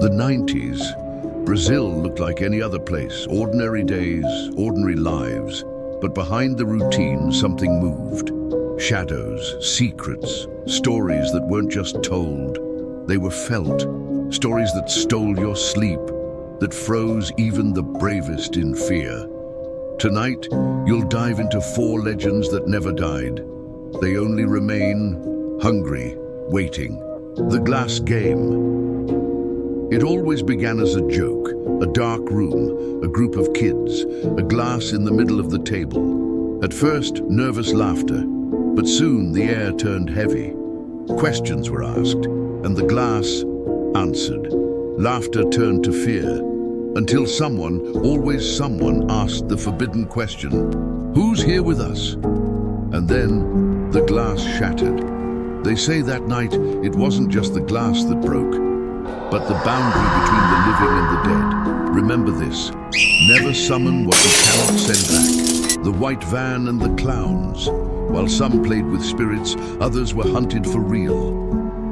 The 90s, Brazil looked like any other place. Ordinary days, ordinary lives. But behind the routine, something moved. Shadows, secrets, stories that weren't just told. They were felt. Stories that stole your sleep, that froze even the bravest in fear. Tonight, you'll dive into 4 legends that never died. They only remain hungry, waiting. The glass game. It always began as a joke, a dark room, a group of kids, a glass in the middle of the table. At first, nervous laughter, but soon the air turned heavy. Questions were asked, and the glass answered. Laughter turned to fear, until someone, always someone, asked the forbidden question, "Who's here with us?" And then the glass shattered. They say that night it wasn't just the glass that broke, but the boundary between the living and the dead. Remember this: never summon what you cannot send back. The white van and the clowns. While some played with spirits, others were hunted for real.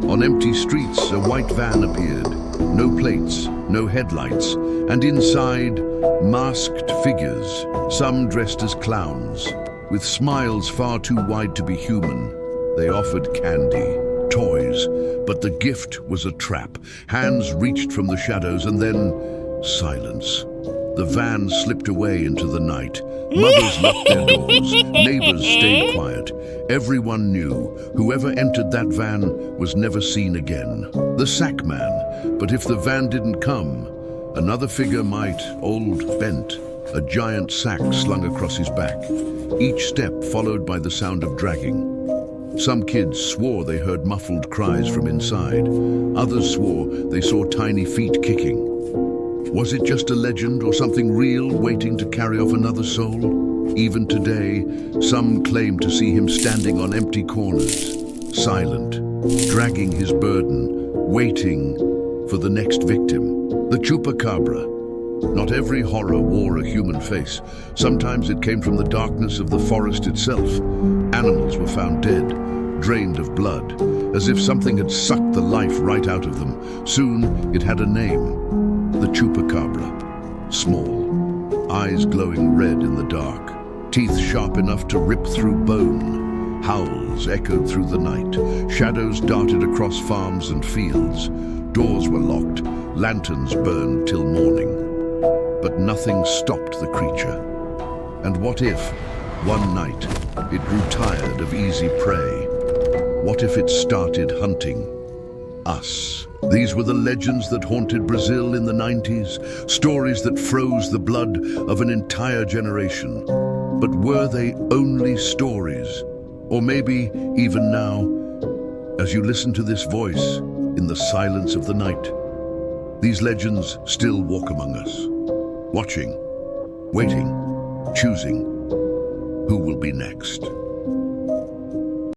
On empty streets, a white van appeared. No plates, no headlights, and inside, masked figures, some dressed as clowns, with smiles far too wide to be human. They offered candy, toys, but the gift was a trap. Hands reached from the shadows, and then silence. The van slipped away into the night. Mothers locked their doors. Neighbors stayed quiet. Everyone knew whoever entered that van was never seen again. The sack man. But if the van didn't come, another figure might, old, bent, a giant sack slung across his back. Each step followed by the sound of dragging. Some kids swore they heard muffled cries from inside. Others swore they saw tiny feet kicking. Was it just a legend or something real waiting to carry off another soul? Even today, some claim to see him standing on empty corners, silent, dragging his burden, waiting for the next victim. The chupacabra. Not every horror wore a human face. Sometimes it came from the darkness of the forest itself. Animals were found dead, drained of blood, as if something had sucked the life right out of them. Soon it had a name. The chupacabra. Small, eyes glowing red in the dark, teeth sharp enough to rip through bone. Howls echoed through the night. Shadows darted across farms and fields. Doors were locked, lanterns burned till morning. But nothing stopped the creature. And what if, one night, it grew tired of easy prey? What if it started hunting us? These were the legends that haunted Brazil in the 90s, stories that froze the blood of an entire generation. But were they only stories? Or maybe, even now, as you listen to this voice in the silence of the night, these legends still walk among us, watching, waiting, choosing who will be next.